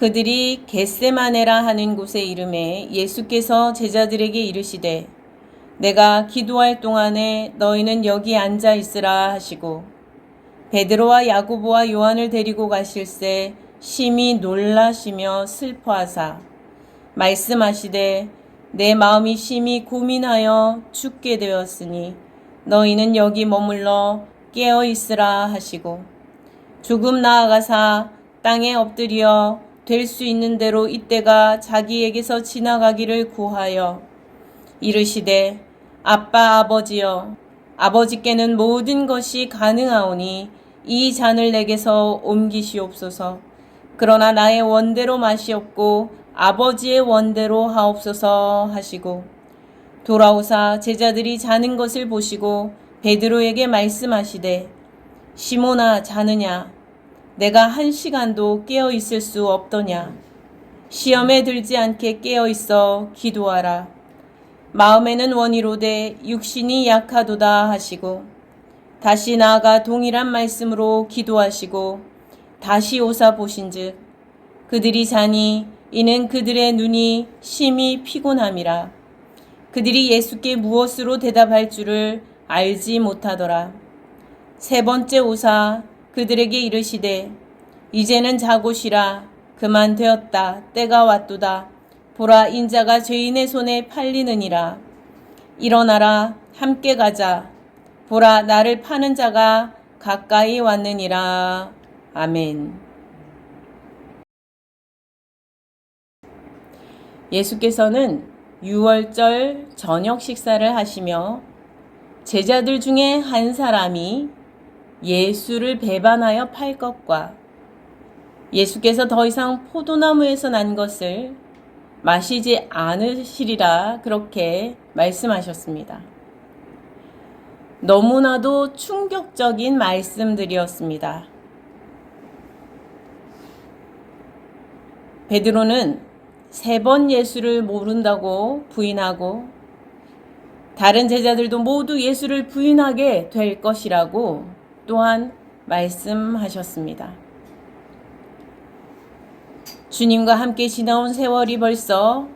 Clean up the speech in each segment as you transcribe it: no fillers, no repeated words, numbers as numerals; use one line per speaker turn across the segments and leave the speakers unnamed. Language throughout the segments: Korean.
그들이 겟세마네라 하는 곳에 이르매 예수께서 제자들에게 이르시되 내가 기도할 동안에 너희는 여기 앉아 있으라 하시고 베드로와 야고보와 요한을 데리고 가실새 심히 놀라시며 슬퍼하사 말씀하시되 내 마음이 심히 고민하여 죽게 되었으니 너희는 여기 머물러 깨어 있으라 하시고 조금 나아가사 땅에 엎드려 될 수 있는 대로 이때가 자기에게서 지나가기를 구하여 이르시되 아빠 아버지여 아버지께는 모든 것이 가능하오니 이 잔을 내게서 옮기시옵소서. 그러나 나의 원대로 마시옵고 아버지의 원대로 하옵소서 하시고 돌아오사 제자들이 자는 것을 보시고 베드로에게 말씀하시되 시몬아 자느냐 내가 1시간도 깨어 있을 수 없더냐 시험에 들지 않게 깨어 있어 기도하라 마음에는 원이로되 육신이 약하도다 하시고 다시 나아가 동일한 말씀으로 기도하시고 다시 오사 보신즉 그들이 자니 이는 그들의 눈이 심히 피곤함이라 그들이 예수께 무엇으로 대답할 줄을 알지 못하더라. 세 번째 오사 그들에게 이르시되 이제는 자고 쉬라 그만 되었다 때가 왔도다 보라 인자가 죄인의 손에 팔리느니라 일어나라 함께 가자 보라 나를 파는 자가 가까이 왔느니라. 아멘. 예수께서는 유월절 저녁 식사를 하시며 제자들 중에 한 사람이 예수를 배반하여 팔 것과 예수께서 더 이상 포도나무에서 난 것을 마시지 않으시리라 그렇게 말씀하셨습니다. 너무나도 충격적인 말씀들이었습니다. 베드로는 3번 예수를 모른다고 부인하고 다른 제자들도 모두 예수를 부인하게 될 것이라고 또한 말씀하셨습니다. 주님과 함께 지나온 세월이 벌써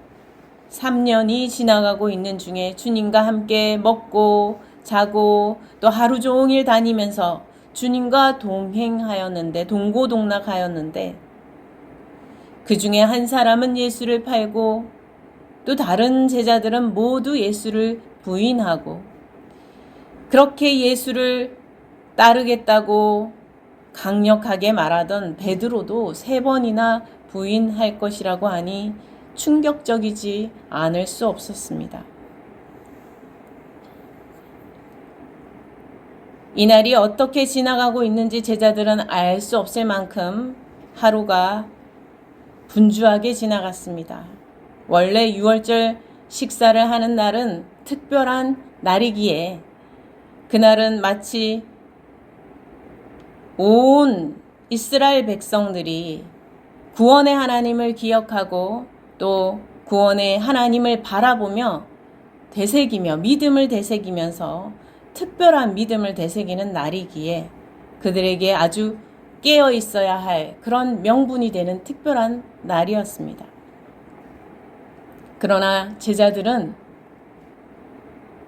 3년이 지나가고 있는 중에 주님과 함께 먹고 자고 또 하루 종일 다니면서 주님과 동행하였는데 동고동락하였는데 그 중에 한 사람은 예수를 팔고 또 다른 제자들은 모두 예수를 부인하고 그렇게 예수를 따르겠다고 강력하게 말하던 베드로도 3번이나 부인할 것이라고 하니 충격적이지 않을 수 없었습니다. 이날이 어떻게 지나가고 있는지 제자들은 알 수 없을 만큼 하루가 분주하게 지나갔습니다. 원래 유월절 식사를 하는 날은 특별한 날이기에 그날은 마치 온 이스라엘 백성들이 구원의 하나님을 기억하고 또 구원의 하나님을 바라보며 되새기며 믿음을 되새기면서 특별한 믿음을 되새기는 날이기에 그들에게 아주 깨어 있어야 할 그런 명분이 되는 특별한 날이었습니다. 그러나 제자들은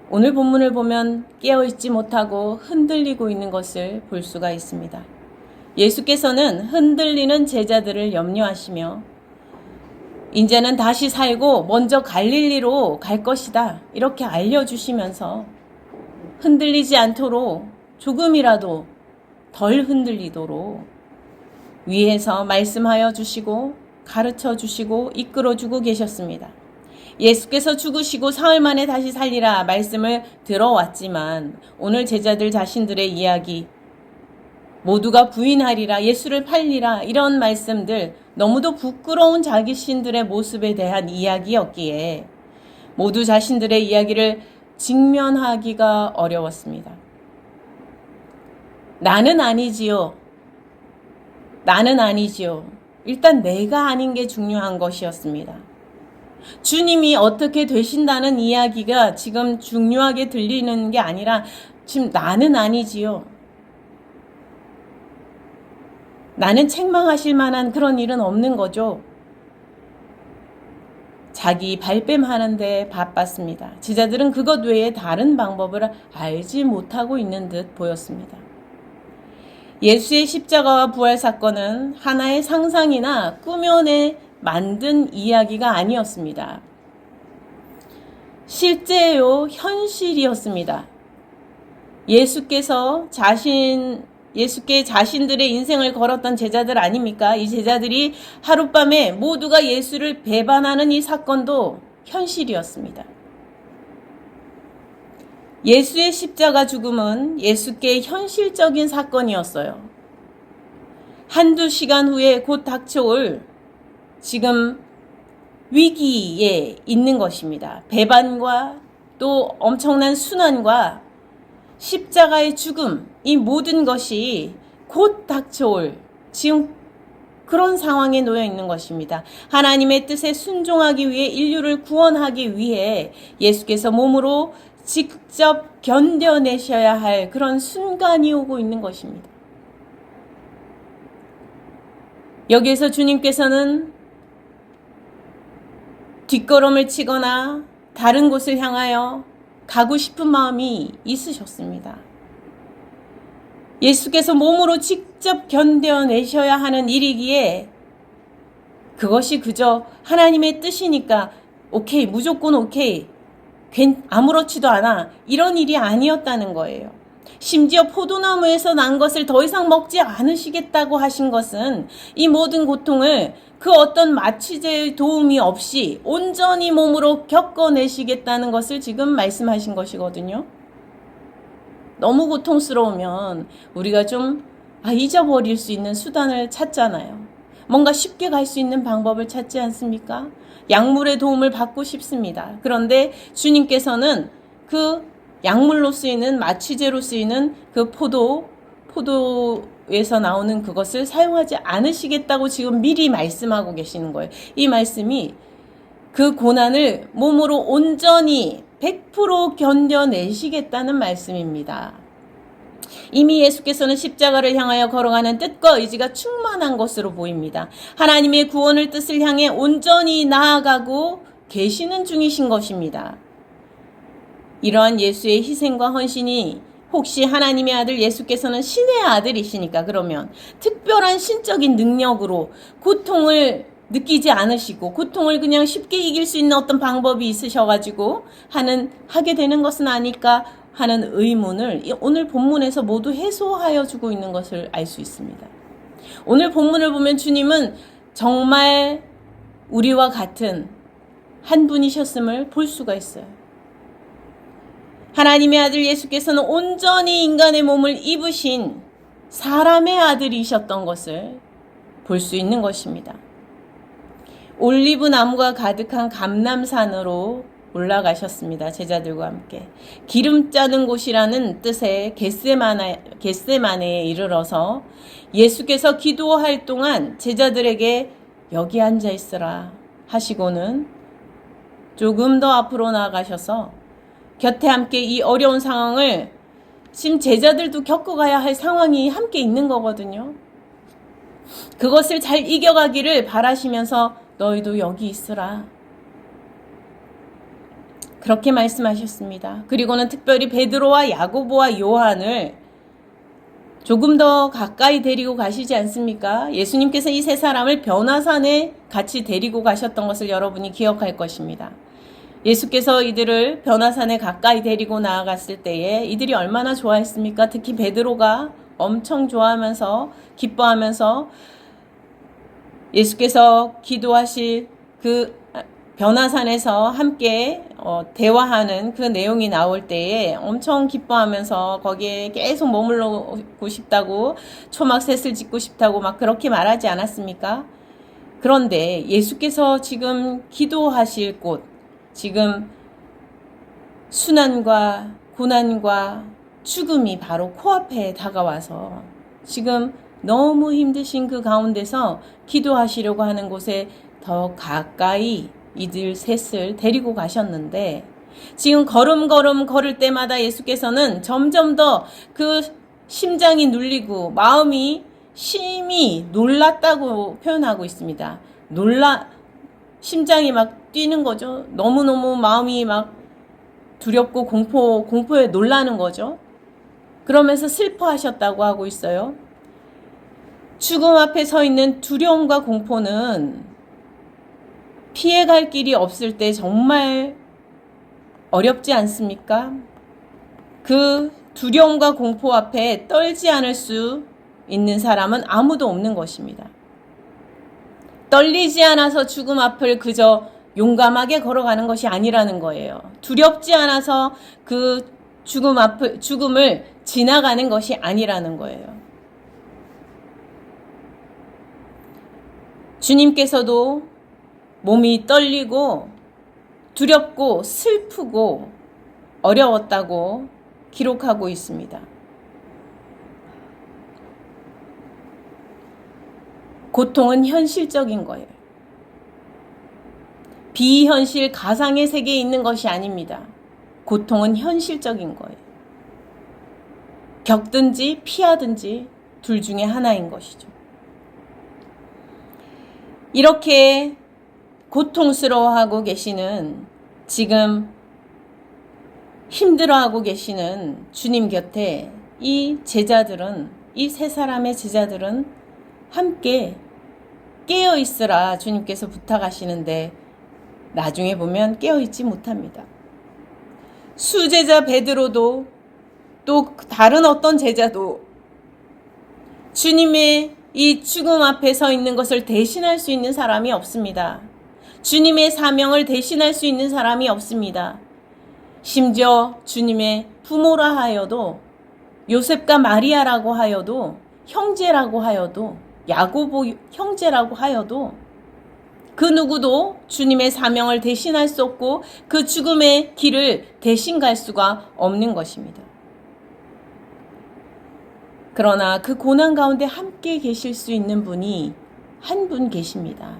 오늘 본문을 보면 깨어 있지 못하고 흔들리고 있는 것을 볼 수가 있습니다. 예수께서는 흔들리는 제자들을 염려하시며 이제는 다시 살고 먼저 갈릴리로 갈 것이다 이렇게 알려주시면서 흔들리지 않도록 조금이라도 덜 흔들리도록 위에서 말씀하여 주시고 가르쳐 주시고 이끌어 주고 계셨습니다. 예수께서 죽으시고 사흘 만에 다시 살리라 말씀을 들어왔지만 오늘 제자들 자신들의 이야기 모두가 부인하리라 예수를 팔리라 이런 말씀들 너무도 부끄러운 자기신들의 모습에 대한 이야기였기에 모두 자신들의 이야기를 직면하기가 어려웠습니다. 나는 아니지요. 나는 아니지요. 일단 내가 아닌 게 중요한 것이었습니다. 주님이 어떻게 되신다는 이야기가 지금 중요하게 들리는 게 아니라 지금 나는 아니지요. 나는 책망하실 만한 그런 일은 없는 거죠. 자기 발뺌하는데 바빴습니다. 제자들은 그것 외에 다른 방법을 알지 못하고 있는 듯 보였습니다. 예수의 십자가와 부활 사건은 하나의 상상이나 꾸며내 만든 이야기가 아니었습니다. 실제요, 현실이었습니다. 예수께 자신들의 인생을 걸었던 제자들 아닙니까? 이 제자들이 하룻밤에 모두가 예수를 배반하는 이 사건도 현실이었습니다. 예수의 십자가 죽음은 예수께 현실적인 사건이었어요. 한두 시간 후에 곧 닥쳐올 지금 위기에 있는 것입니다. 배반과 또 엄청난 순환과 십자가의 죽음, 이 모든 것이 곧 닥쳐올 지금 그런 상황에 놓여 있는 것입니다. 하나님의 뜻에 순종하기 위해 인류를 구원하기 위해 예수께서 몸으로 직접 견뎌내셔야 할 그런 순간이 오고 있는 것입니다. 여기에서 주님께서는 뒷걸음을 치거나 다른 곳을 향하여 가고 싶은 마음이 있으셨습니다. 예수께서 몸으로 직접 견뎌내셔야 하는 일이기에 그것이 그저 하나님의 뜻이니까 오케이, 무조건 오케이, 아무렇지도 않아, 이런 일이 아니었다는 거예요. 심지어 포도나무에서 난 것을 더 이상 먹지 않으시겠다고 하신 것은 이 모든 고통을 그 어떤 마취제의 도움이 없이 온전히 몸으로 겪어내시겠다는 것을 지금 말씀하신 것이거든요. 너무 고통스러우면 우리가 좀 잊어버릴 수 있는 수단을 찾잖아요. 뭔가 쉽게 갈 수 있는 방법을 찾지 않습니까? 약물의 도움을 받고 싶습니다. 그런데 주님께서는 그 약물로 쓰이는, 마취제로 쓰이는 그 포도에서 나오는 그것을 사용하지 않으시겠다고 지금 미리 말씀하고 계시는 거예요. 이 말씀이 그 고난을 몸으로 온전히 100% 견뎌내시겠다는 말씀입니다. 이미 예수께서는 십자가를 향하여 걸어가는 뜻과 의지가 충만한 것으로 보입니다. 하나님의 구원의 뜻을 향해 온전히 나아가고 계시는 중이신 것입니다. 이러한 예수의 희생과 헌신이 혹시 하나님의 아들 예수께서는 신의 아들이시니까 그러면 특별한 신적인 능력으로 고통을 느끼지 않으시고 고통을 그냥 쉽게 이길 수 있는 어떤 방법이 있으셔가지고 하게 되는 것은 아닐까 하는 의문을 오늘 본문에서 모두 해소하여 주고 있는 것을 알 수 있습니다. 오늘 본문을 보면 주님은 정말 우리와 같은 한 분이셨음을 볼 수가 있어요. 하나님의 아들 예수께서는 온전히 인간의 몸을 입으신 사람의 아들이셨던 것을 볼 수 있는 것입니다. 올리브 나무가 가득한 감람산으로 올라가셨습니다. 제자들과 함께. 기름 짜는 곳이라는 뜻의 겟세마네에 이르러서 예수께서 기도할 동안 제자들에게 여기 앉아 있으라 하시고는 조금 더 앞으로 나아가셔서 곁에 함께 이 어려운 상황을 지금 제자들도 겪어가야 할 상황이 함께 있는 거거든요. 그것을 잘 이겨가기를 바라시면서 너희도 여기 있으라. 그렇게 말씀하셨습니다. 그리고는 특별히 베드로와 야고보와 요한을 조금 더 가까이 데리고 가시지 않습니까? 예수님께서 이 세 사람을 변화산에 같이 데리고 가셨던 것을 여러분이 기억할 것입니다. 예수께서 이들을 변화산에 가까이 데리고 나아갔을 때에 이들이 얼마나 좋아했습니까? 특히 베드로가 엄청 좋아하면서 기뻐하면서 예수께서 기도하실 그 변화산에서 함께 대화하는 그 내용이 나올 때에 엄청 기뻐하면서 거기에 계속 머물러고 싶다고, 초막셋을 짓고 싶다고 막 그렇게 말하지 않았습니까? 그런데 예수께서 지금 기도하실 곳, 지금 순환과 고난과 죽음이 바로 코앞에 다가와서 지금 너무 힘드신 그 가운데서 기도하시려고 하는 곳에 더 가까이 이들 셋을 데리고 가셨는데, 지금 걸음걸음 걸을 때마다 예수께서는 점점 더 그 심장이 눌리고 마음이 심히 놀랐다고 표현하고 있습니다. 심장이 막 뛰는 거죠. 너무너무 마음이 막 두렵고 공포에 놀라는 거죠. 그러면서 슬퍼하셨다고 하고 있어요. 죽음 앞에 서 있는 두려움과 공포는 피해갈 길이 없을 때 정말 어렵지 않습니까? 그 두려움과 공포 앞에 떨지 않을 수 있는 사람은 아무도 없는 것입니다. 떨리지 않아서 죽음 앞을 그저 용감하게 걸어가는 것이 아니라는 거예요. 두렵지 않아서 그 죽음을 지나가는 것이 아니라는 거예요. 주님께서도 몸이 떨리고 두렵고 슬프고 어려웠다고 기록하고 있습니다. 고통은 현실적인 거예요. 비현실 가상의 세계에 있는 것이 아닙니다. 고통은 현실적인 거예요. 겪든지 피하든지 둘 중에 하나인 것이죠. 이렇게 고통스러워하고 계시는, 지금 힘들어하고 계시는 주님 곁에 이 제자들은, 이 세 사람의 제자들은 함께 깨어있으라 주님께서 부탁하시는데 나중에 보면 깨어있지 못합니다. 수제자 베드로도 또 다른 어떤 제자도 주님의 이 죽음 앞에 서 있는 것을 대신할 수 있는 사람이 없습니다. 주님의 사명을 대신할 수 있는 사람이 없습니다. 심지어 주님의 부모라 하여도, 요셉과 마리아라고 하여도, 형제라고 하여도, 야고보 형제라고 하여도 그 누구도 주님의 사명을 대신할 수 없고 그 죽음의 길을 대신 갈 수가 없는 것입니다. 그러나 그 고난 가운데 함께 계실 수 있는 분이 한 분 계십니다.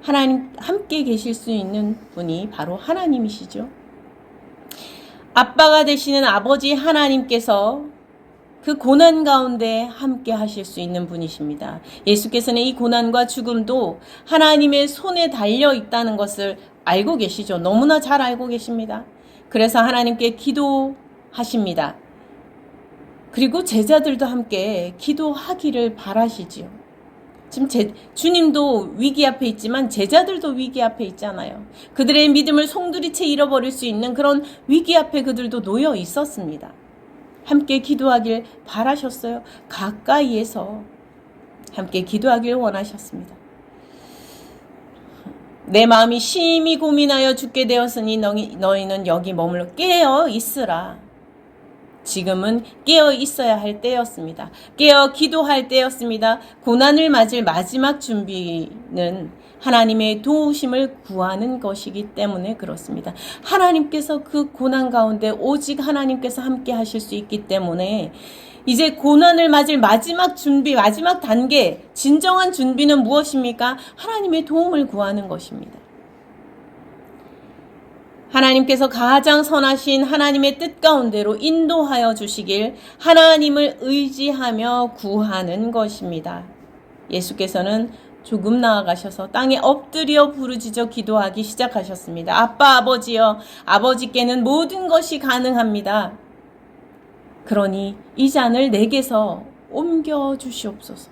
하나님, 함께 계실 수 있는 분이 바로 하나님이시죠. 아빠가 되시는 아버지 하나님께서 그 고난 가운데 함께 하실 수 있는 분이십니다. 예수께서는 이 고난과 죽음도 하나님의 손에 달려 있다는 것을 알고 계시죠. 너무나 잘 알고 계십니다. 그래서 하나님께 기도하십니다. 그리고 제자들도 함께 기도하기를 바라시지요. 지금 주님도 위기 앞에 있지만 제자들도 위기 앞에 있잖아요. 그들의 믿음을 송두리째 잃어버릴 수 있는 그런 위기 앞에 그들도 놓여 있었습니다. 함께 기도하길 바라셨어요. 가까이에서 함께 기도하길 원하셨습니다. 내 마음이 심히 고민하여 죽게 되었으니 너희는 여기 머물러 깨어 있으라. 지금은 깨어 있어야 할 때였습니다. 깨어 기도할 때였습니다. 고난을 맞을 마지막 준비는 하나님의 도우심을 구하는 것이기 때문에 그렇습니다. 하나님께서 그 고난 가운데 오직 하나님께서 함께 하실 수 있기 때문에 이제 고난을 맞을 마지막 준비, 마지막 단계, 진정한 준비는 무엇입니까? 하나님의 도움을 구하는 것입니다. 하나님께서 가장 선하신 하나님의 뜻 가운데로 인도하여 주시길 하나님을 의지하며 구하는 것입니다. 예수께서는 조금 나아가셔서 땅에 엎드려 부르짖어 기도하기 시작하셨습니다. 아빠, 아버지여, 아버지께는 모든 것이 가능합니다. 그러니 이 잔을 내게서 옮겨 주시옵소서.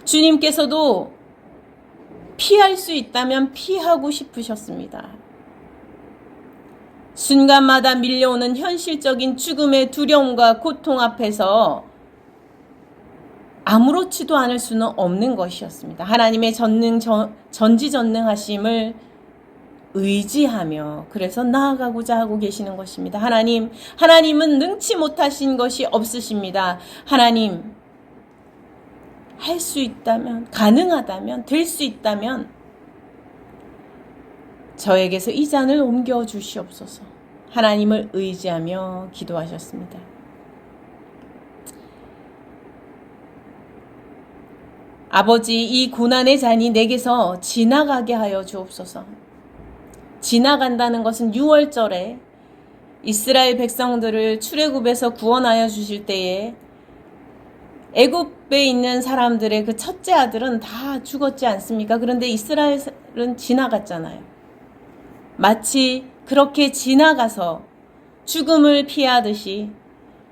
주님께서도 피할 수 있다면 피하고 싶으셨습니다. 순간마다 밀려오는 현실적인 죽음의 두려움과 고통 앞에서 아무렇지도 않을 수는 없는 것이었습니다. 하나님의 전지전능하심을 의지하며 그래서 나아가고자 하고 계시는 것입니다. 하나님은 능치 못하신 것이 없으십니다. 하나님, 할 수 있다면, 가능하다면, 될 수 있다면 저에게서 이 잔을 옮겨 주시옵소서. 하나님을 의지하며 기도하셨습니다. 아버지, 이 고난의 잔이 내게서 지나가게 하여 주옵소서. 지나간다는 것은 6월절에 이스라엘 백성들을 출애굽에서 구원하여 주실 때에 애굽에 있는 사람들의 그 첫째 아들은 다 죽었지 않습니까? 그런데 이스라엘은 지나갔잖아요. 마치 그렇게 지나가서 죽음을 피하듯이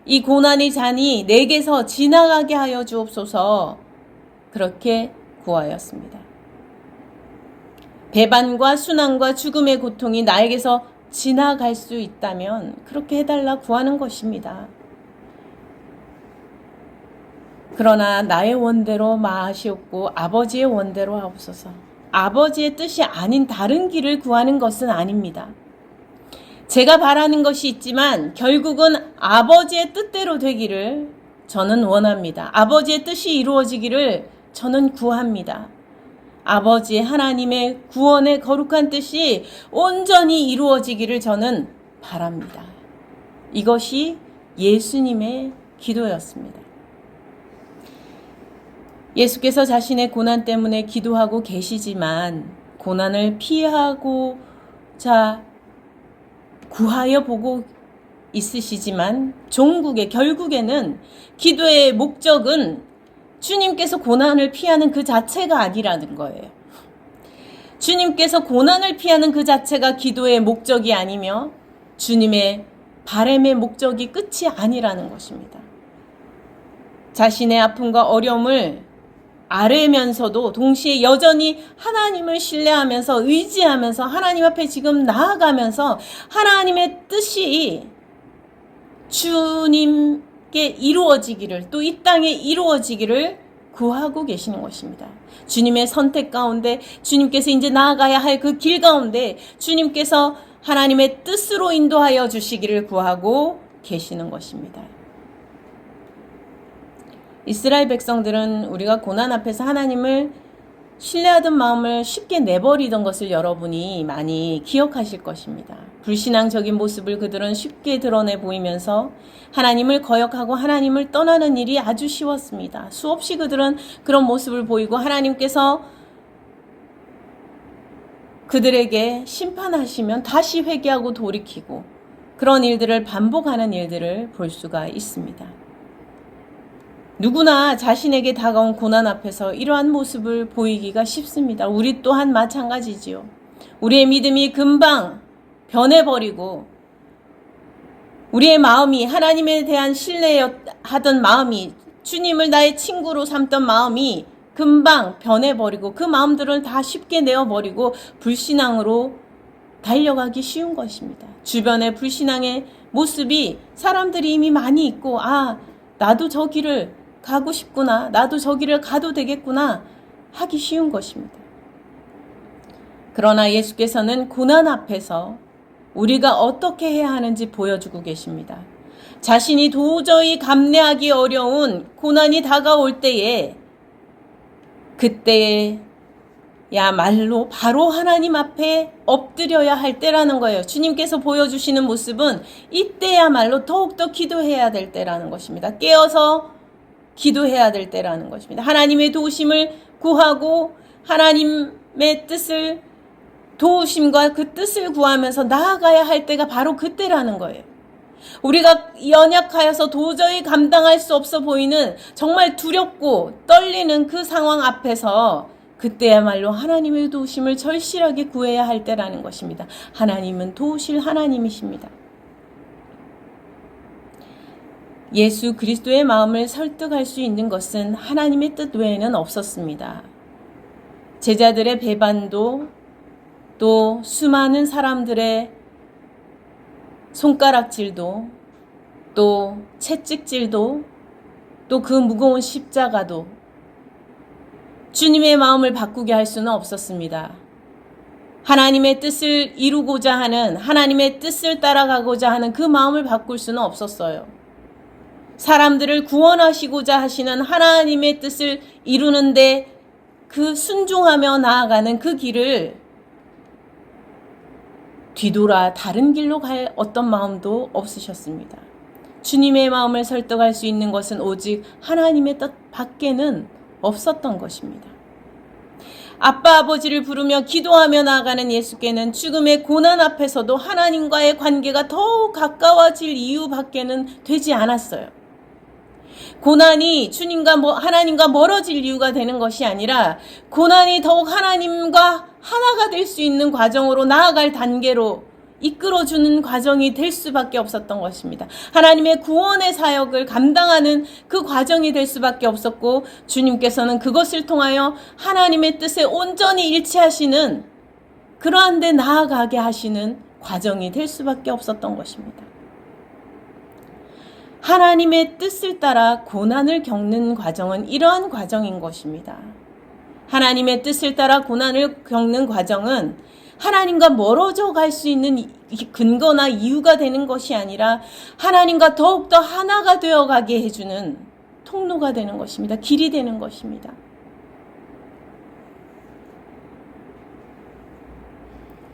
이 고난의 잔이 내게서 지나가게 하여 주옵소서, 그렇게 구하였습니다. 배반과 순환과 죽음의 고통이 나에게서 지나갈 수 있다면 그렇게 해달라 구하는 것입니다. 그러나 나의 원대로 마하시옵고 아버지의 원대로 하옵소서. 아버지의 뜻이 아닌 다른 길을 구하는 것은 아닙니다. 제가 바라는 것이 있지만 결국은 아버지의 뜻대로 되기를 저는 원합니다. 아버지의 뜻이 이루어지기를 저는 구합니다. 아버지 하나님의 구원의 거룩한 뜻이 온전히 이루어지기를 저는 바랍니다. 이것이 예수님의 기도였습니다. 예수께서 자신의 고난 때문에 기도하고 계시지만 고난을 피하고자 구하여 보고 있으시지만 결국에는 기도의 목적은 주님께서 고난을 피하는 그 자체가 아니라는 거예요. 주님께서 고난을 피하는 그 자체가 기도의 목적이 아니며 주님의 바람의 목적이 끝이 아니라는 것입니다. 자신의 아픔과 어려움을 아뢰면서도 동시에 여전히 하나님을 신뢰하면서 의지하면서 하나님 앞에 지금 나아가면서 하나님의 뜻이 주님께 이루어지기를, 또 이 땅에 이루어지기를 구하고 계시는 것입니다. 주님의 선택 가운데, 주님께서 이제 나아가야 할 그 길 가운데 주님께서 하나님의 뜻으로 인도하여 주시기를 구하고 계시는 것입니다. 이스라엘 백성들은 우리가 고난 앞에서 하나님을 신뢰하던 마음을 쉽게 내버리던 것을 여러분이 많이 기억하실 것입니다. 불신앙적인 모습을 그들은 쉽게 드러내 보이면서 하나님을 거역하고 하나님을 떠나는 일이 아주 쉬웠습니다. 수없이 그들은 그런 모습을 보이고 하나님께서 그들에게 심판하시면 다시 회개하고 돌이키고 그런 일들을 반복하는 일들을 볼 수가 있습니다. 누구나 자신에게 다가온 고난 앞에서 이러한 모습을 보이기가 쉽습니다. 우리 또한 마찬가지지요. 우리의 믿음이 금방 변해버리고 우리의 마음이 하나님에 대한 신뢰하던 마음이 주님을 나의 친구로 삼던 마음이 금방 변해버리고 그 마음들을 다 쉽게 내어버리고 불신앙으로 달려가기 쉬운 것입니다. 주변에 불신앙의 모습이 사람들이 이미 많이 있고 나도 저 길을 가고 싶구나, 나도 저 길을 가도 되겠구나 하기 쉬운 것입니다. 그러나 예수께서는 고난 앞에서 우리가 어떻게 해야 하는지 보여주고 계십니다. 자신이 도저히 감내하기 어려운 고난이 다가올 때에 그때야말로 바로 하나님 앞에 엎드려야 할 때라는 거예요. 주님께서 보여주시는 모습은 이때야말로 더욱더 기도해야 될 때라는 것입니다. 깨어서 기도해야 될 때라는 것입니다. 하나님의 도우심을 구하고 하나님의 뜻을, 도우심과 그 뜻을 구하면서 나아가야 할 때가 바로 그때라는 거예요. 우리가 연약하여서 도저히 감당할 수 없어 보이는 정말 두렵고 떨리는 그 상황 앞에서 그때야말로 하나님의 도우심을 절실하게 구해야 할 때라는 것입니다. 하나님은 도우실 하나님이십니다. 예수 그리스도의 마음을 설득할 수 있는 것은 하나님의 뜻 외에는 없었습니다. 제자들의 배반도, 또 수많은 사람들의 손가락질도, 또 채찍질도, 또 그 무거운 십자가도 주님의 마음을 바꾸게 할 수는 없었습니다. 하나님의 뜻을 이루고자 하는, 하나님의 뜻을 따라가고자 하는 그 마음을 바꿀 수는 없었어요. 사람들을 구원하시고자 하시는 하나님의 뜻을 이루는데 그 순종하며 나아가는 그 길을 뒤돌아 다른 길로 갈 어떤 마음도 없으셨습니다. 주님의 마음을 설득할 수 있는 것은 오직 하나님의 뜻 밖에는 없었던 것입니다. 아빠 아버지를 부르며 기도하며 나아가는 예수께는 죽음의 고난 앞에서도 하나님과의 관계가 더욱 가까워질 이유밖에는 되지 않았어요. 고난이 하나님과 멀어질 이유가 되는 것이 아니라 고난이 더욱 하나님과 하나가 될 수 있는 과정으로 나아갈 단계로 이끌어주는 과정이 될 수밖에 없었던 것입니다. 하나님의 구원의 사역을 감당하는 그 과정이 될 수밖에 없었고, 주님께서는 그것을 통하여 하나님의 뜻에 온전히 일치하시는, 그러한 데 나아가게 하시는 과정이 될 수밖에 없었던 것입니다. 하나님의 뜻을 따라 고난을 겪는 과정은 이러한 과정인 것입니다. 하나님의 뜻을 따라 고난을 겪는 과정은 하나님과 멀어져 갈 수 있는 근거나 이유가 되는 것이 아니라 하나님과 더욱더 하나가 되어 가게 해주는 통로가 되는 것입니다. 길이 되는 것입니다.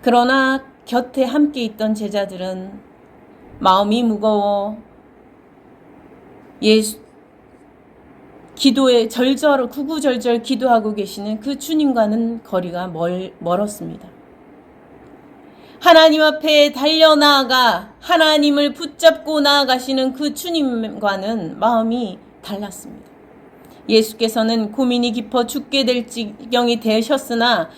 그러나 곁에 함께 있던 제자들은 마음이 무거워 기도에 구구절절 기도하고 계시는 그 주님과는 거리가 멀었습니다. 하나님 앞에 달려나아가 하나님을 붙잡고 나아가시는 그 주님과는 마음이 달랐습니다. 예수께서는 고민이 깊어 죽게 될 지경이 되셨으나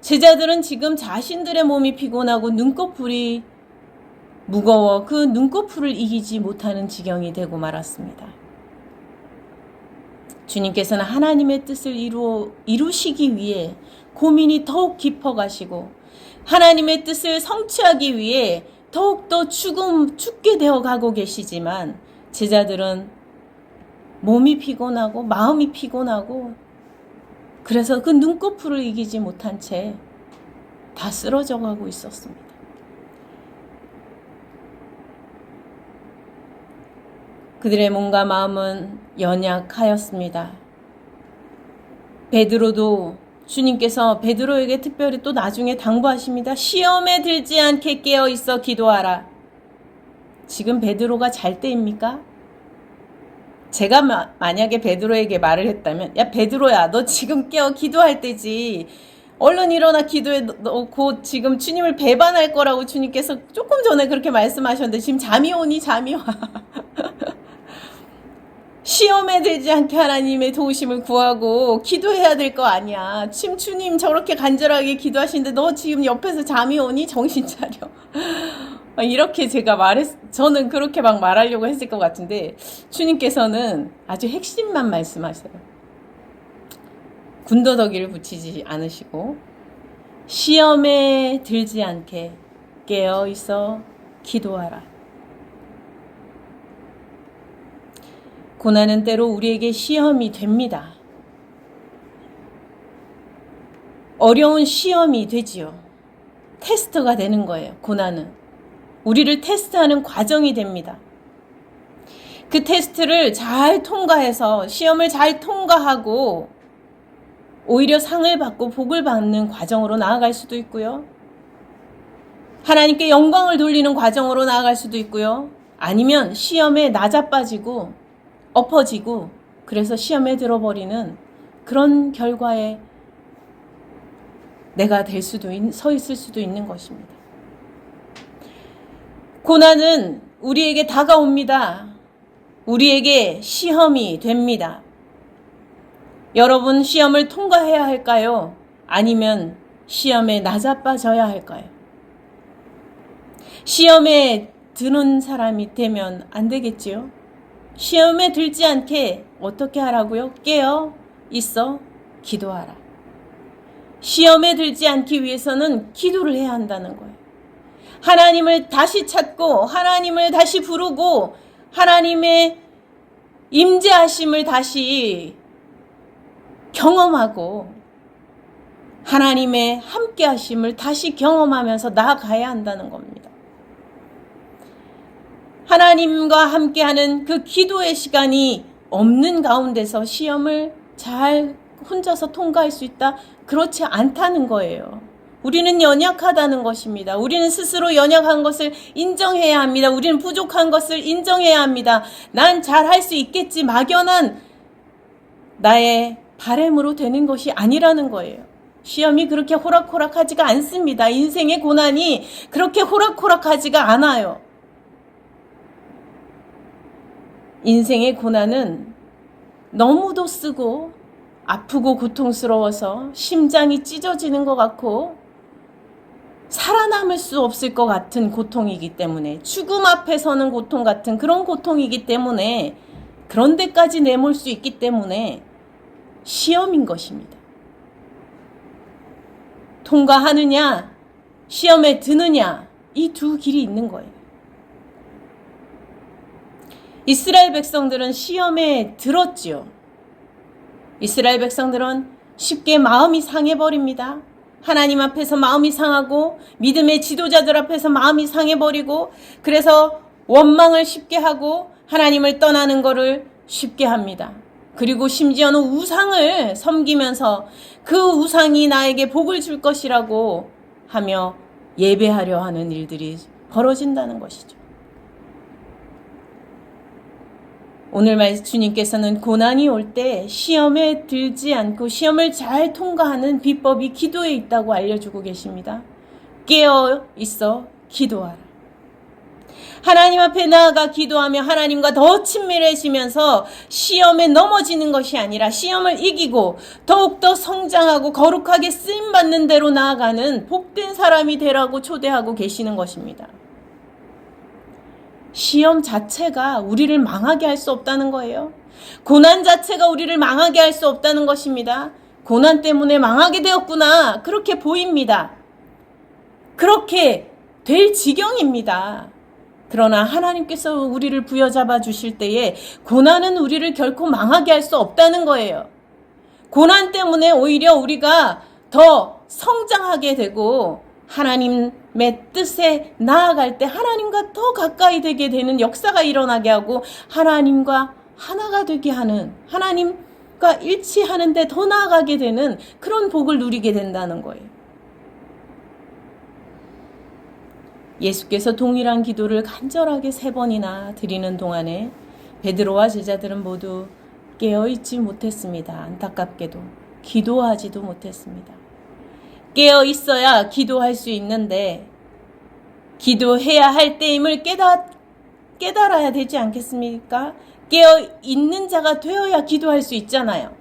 제자들은 지금 자신들의 몸이 피곤하고 눈꺼풀이 무거워 그 눈꺼풀을 이기지 못하는 지경이 되고 말았습니다. 주님께서는 하나님의 뜻을 이루시기 위해 고민이 더욱 깊어가시고 하나님의 뜻을 성취하기 위해 더욱더 죽게 되어 가고 계시지만 제자들은 몸이 피곤하고 마음이 피곤하고 그래서 그 눈꺼풀을 이기지 못한 채 다 쓰러져 가고 있었습니다. 그들의 몸과 마음은 연약하였습니다. 베드로도 주님께서 베드로에게 특별히 또 나중에 당부하십니다. 시험에 들지 않게 깨어 있어 기도하라. 지금 베드로가 잘 때입니까? 제가 만약에 베드로에게 말을 했다면, 야 베드로야, 너 지금 깨어 기도할 때지. 얼른 일어나 기도해. 너 곧 지금 주님을 배반할 거라고 주님께서 조금 전에 그렇게 말씀하셨는데 지금 잠이 오니 잠이 와. 시험에 들지 않게 하나님의 도우심을 구하고 기도해야 될 거 아니야. 지금 주님 저렇게 간절하게 기도하시는데 너 지금 옆에서 잠이 오니? 정신 차려. 이렇게 저는 그렇게 막 말하려고 했을 것 같은데 주님께서는 아주 핵심만 말씀하세요. 군더더기를 붙이지 않으시고 시험에 들지 않게 깨어 있어 기도하라. 고난은 때로 우리에게 시험이 됩니다. 어려운 시험이 되지요. 테스트가 되는 거예요. 고난은. 우리를 테스트하는 과정이 됩니다. 그 테스트를 잘 통과해서 시험을 잘 통과하고 오히려 상을 받고 복을 받는 과정으로 나아갈 수도 있고요. 하나님께 영광을 돌리는 과정으로 나아갈 수도 있고요. 아니면 시험에 낮아빠지고 엎어지고 그래서 시험에 들어버리는 그런 결과에 내가 서 있을 수도 있는 것입니다. 고난은 우리에게 다가옵니다. 우리에게 시험이 됩니다. 여러분 시험을 통과해야 할까요? 아니면 시험에 낮아빠져야 할까요? 시험에 드는 사람이 되면 안 되겠지요? 시험에 들지 않게 어떻게 하라고요? 깨어 있어 기도하라. 시험에 들지 않기 위해서는 기도를 해야 한다는 거예요. 하나님을 다시 찾고 하나님을 다시 부르고 하나님의 임재하심을 다시 경험하고 하나님의 함께하심을 다시 경험하면서 나아가야 한다는 겁니다. 하나님과 함께하는 그 기도의 시간이 없는 가운데서 시험을 잘 혼자서 통과할 수 있다? 그렇지 않다는 거예요. 우리는 연약하다는 것입니다. 우리는 스스로 연약한 것을 인정해야 합니다. 우리는 부족한 것을 인정해야 합니다. 난 잘할 수 있겠지. 막연한 나의 바램으로 되는 것이 아니라는 거예요. 시험이 그렇게 호락호락하지가 않습니다. 인생의 고난이 그렇게 호락호락하지가 않아요. 인생의 고난은 너무도 쓰고 아프고 고통스러워서 심장이 찢어지는 것 같고 살아남을 수 없을 것 같은 고통이기 때문에, 죽음 앞에 서는 고통 같은 그런 고통이기 때문에, 그런 데까지 내몰 수 있기 때문에 시험인 것입니다. 통과하느냐, 시험에 드느냐, 이 두 길이 있는 거예요. 이스라엘 백성들은 시험에 들었지요. 이스라엘 백성들은 쉽게 마음이 상해버립니다. 하나님 앞에서 마음이 상하고 믿음의 지도자들 앞에서 마음이 상해버리고, 그래서 원망을 쉽게 하고 하나님을 떠나는 것을 쉽게 합니다. 그리고 심지어는 우상을 섬기면서 그 우상이 나에게 복을 줄 것이라고 하며 예배하려 하는 일들이 벌어진다는 것이죠. 오늘 주님께서는 고난이 올 때 시험에 들지 않고 시험을 잘 통과하는 비법이 기도에 있다고 알려주고 계십니다. 깨어 있어 기도하라. 하나님 앞에 나아가 기도하며 하나님과 더 친밀해지면서 시험에 넘어지는 것이 아니라 시험을 이기고 더욱더 성장하고 거룩하게 쓰임받는 대로 나아가는 복된 사람이 되라고 초대하고 계시는 것입니다. 시험 자체가 우리를 망하게 할 수 없다는 거예요. 고난 자체가 우리를 망하게 할 수 없다는 것입니다. 고난 때문에 망하게 되었구나, 그렇게 보입니다. 그렇게 될 지경입니다. 그러나 하나님께서 우리를 부여잡아 주실 때에 고난은 우리를 결코 망하게 할 수 없다는 거예요. 고난 때문에 오히려 우리가 더 성장하게 되고 하나님의 뜻에 나아갈 때 하나님과 더 가까이 되게 되는 역사가 일어나게 하고 하나님과 하나가 되게 하는, 하나님과 일치하는 데 더 나아가게 되는 그런 복을 누리게 된다는 거예요. 예수께서 동일한 기도를 간절하게 3번이나 드리는 동안에 베드로와 제자들은 모두 깨어있지 못했습니다. 안타깝게도 기도하지도 못했습니다. 깨어 있어야 기도할 수 있는데 기도해야 할 때임을 깨달아야 되지 않겠습니까? 깨어 있는 자가 되어야 기도할 수 있잖아요.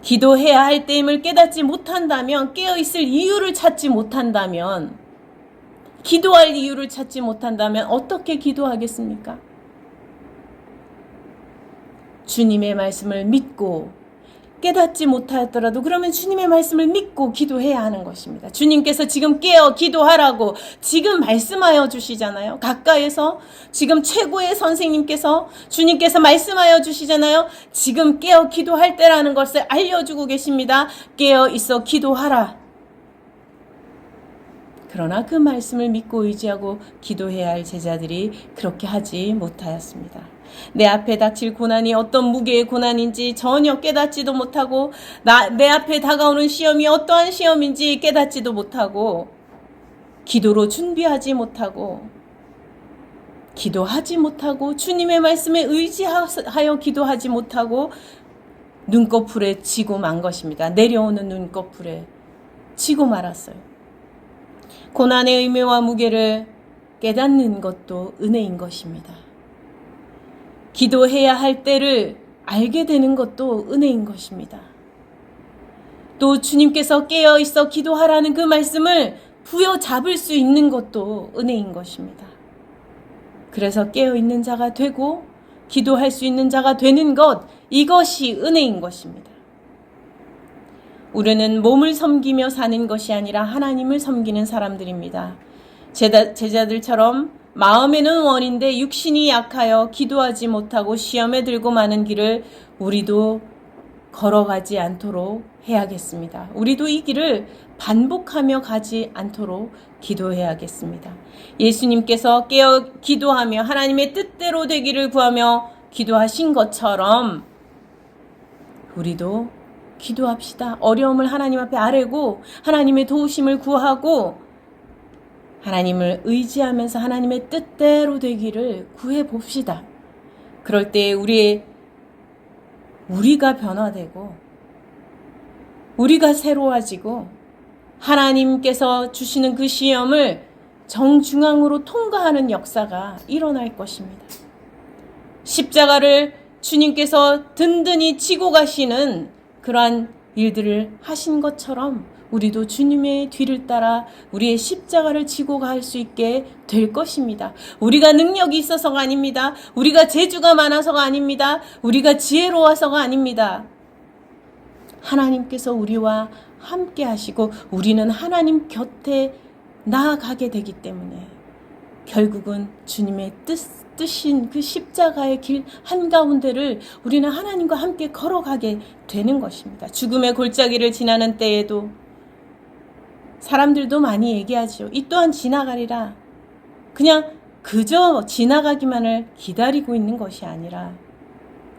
기도해야 할 때임을 깨닫지 못한다면, 깨어 있을 이유를 찾지 못한다면, 기도할 이유를 찾지 못한다면 어떻게 기도하겠습니까? 주님의 말씀을 믿고 깨닫지 못하였더라도 그러면 주님의 말씀을 믿고 기도해야 하는 것입니다. 주님께서 지금 깨어 기도하라고 지금 말씀하여 주시잖아요. 가까이에서 지금 최고의 선생님께서, 주님께서 말씀하여 주시잖아요. 지금 깨어 기도할 때라는 것을 알려주고 계십니다. 깨어 있어 기도하라. 그러나 그 말씀을 믿고 의지하고 기도해야 할 제자들이 그렇게 하지 못하였습니다. 내 앞에 닥칠 고난이 어떤 무게의 고난인지 전혀 깨닫지도 못하고, 내 앞에 다가오는 시험이 어떠한 시험인지 깨닫지도 못하고, 기도로 준비하지 못하고, 기도하지 못하고, 주님의 말씀에 의지하여 기도하지 못하고, 눈꺼풀에 지고 만 것입니다. 내려오는 눈꺼풀에 지고 말았어요. 고난의 의미와 무게를 깨닫는 것도 은혜인 것입니다. 기도해야 할 때를 알게 되는 것도 은혜인 것입니다. 또 주님께서 깨어 있어 기도하라는 그 말씀을 부여잡을 수 있는 것도 은혜인 것입니다. 그래서 깨어 있는 자가 되고 기도할 수 있는 자가 되는 것, 이것이 은혜인 것입니다. 우리는 몸을 섬기며 사는 것이 아니라 하나님을 섬기는 사람들입니다. 제자들처럼 마음에는 원인데 육신이 약하여 기도하지 못하고 시험에 들고 마는 길을 우리도 걸어가지 않도록 해야겠습니다. 우리도 이 길을 반복하며 가지 않도록 기도해야겠습니다. 예수님께서 깨어 기도하며 하나님의 뜻대로 되기를 구하며 기도하신 것처럼 우리도 기도합시다. 어려움을 하나님 앞에 아뢰고 하나님의 도우심을 구하고 하나님을 의지하면서 하나님의 뜻대로 되기를 구해 봅시다. 그럴 때 우리가 변화되고 우리가 새로워지고 하나님께서 주시는 그 시험을 정중앙으로 통과하는 역사가 일어날 것입니다. 십자가를 주님께서 든든히 지고 가시는 그러한 일들을 하신 것처럼 우리도 주님의 뒤를 따라 우리의 십자가를 지고 갈 수 있게 될 것입니다. 우리가 능력이 있어서가 아닙니다. 우리가 재주가 많아서가 아닙니다. 우리가 지혜로워서가 아닙니다. 하나님께서 우리와 함께 하시고 우리는 하나님 곁에 나아가게 되기 때문에 결국은 주님의 뜻인 그 십자가의 길 한가운데를 우리는 하나님과 함께 걸어가게 되는 것입니다. 죽음의 골짜기를 지나는 때에도 사람들도 많이 얘기하죠. 이 또한 지나가리라. 그냥 그저 지나가기만을 기다리고 있는 것이 아니라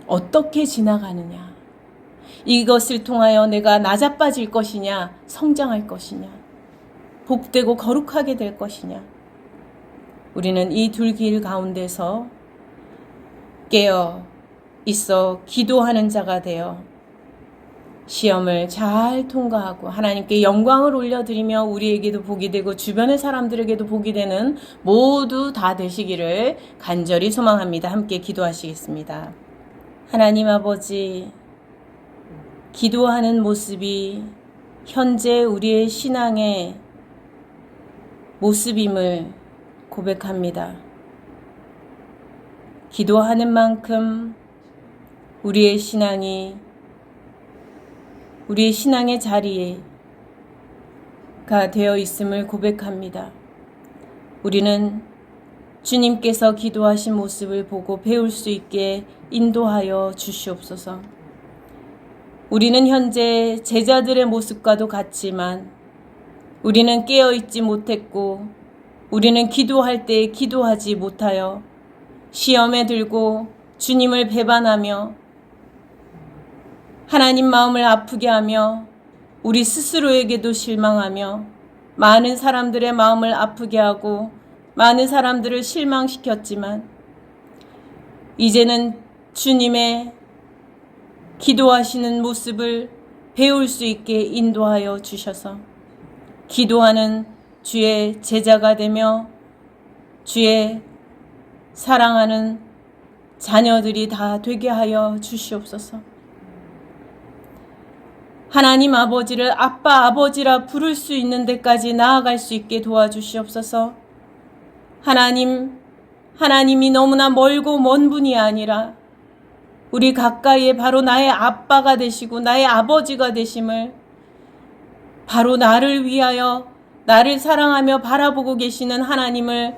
어떻게 지나가느냐. 이것을 통하여 내가 낮아빠질 것이냐, 성장할 것이냐, 복되고 거룩하게 될 것이냐. 우리는 이 둘 길 가운데서 깨어 있어 기도하는 자가 되어 시험을 잘 통과하고 하나님께 영광을 올려드리며 우리에게도 복이 되고 주변의 사람들에게도 복이 되는 모두 다 되시기를 간절히 소망합니다. 함께 기도하시겠습니다. 하나님 아버지, 기도하는 모습이 현재 우리의 신앙의 모습임을 고백합니다. 기도하는 만큼 우리의 신앙의 자리가 되어 있음을 고백합니다. 우리는 주님께서 기도하신 모습을 보고 배울 수 있게 인도하여 주시옵소서. 우리는 현재 제자들의 모습과도 같지만 우리는 깨어있지 못했고 우리는 기도할 때 기도하지 못하여 시험에 들고 주님을 배반하며 하나님 마음을 아프게 하며 우리 스스로에게도 실망하며 많은 사람들의 마음을 아프게 하고 많은 사람들을 실망시켰지만 이제는 주님의 기도하시는 모습을 배울 수 있게 인도하여 주셔서 기도하는 주의 제자가 되며 주의 사랑하는 자녀들이 다 되게 하여 주시옵소서. 하나님 아버지를 아빠 아버지라 부를 수 있는 데까지 나아갈 수 있게 도와주시옵소서. 하나님이 너무나 멀고 먼 분이 아니라 우리 가까이에 바로 나의 아빠가 되시고 나의 아버지가 되심을 바로 나를 위하여 나를 사랑하며 바라보고 계시는 하나님을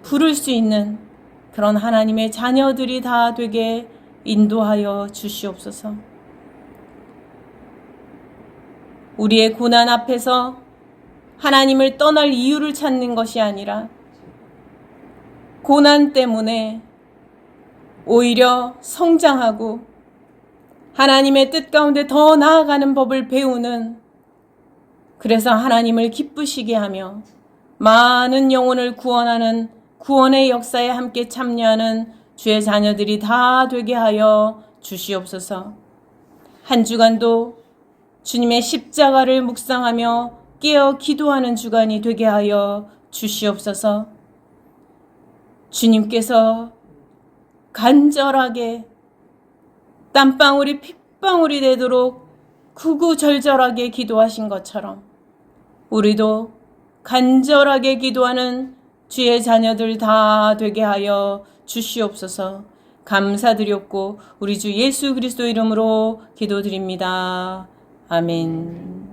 부를 수 있는 그런 하나님의 자녀들이 다 되게 인도하여 주시옵소서. 우리의 고난 앞에서 하나님을 떠날 이유를 찾는 것이 아니라 고난 때문에 오히려 성장하고 하나님의 뜻 가운데 더 나아가는 법을 배우는, 그래서 하나님을 기쁘시게 하며 많은 영혼을 구원하는 구원의 역사에 함께 참여하는 주의 자녀들이 다 되게 하여 주시옵소서. 한 주간도 주님의 십자가를 묵상하며 깨어 기도하는 주간이 되게 하여 주시옵소서. 주님께서 간절하게 땀방울이 핏방울이 되도록 구구절절하게 기도하신 것처럼 우리도 간절하게 기도하는 주의 자녀들 다 되게 하여 주시옵소서. 감사드렸고 우리 주 예수 그리스도 이름으로 기도드립니다. 아멘.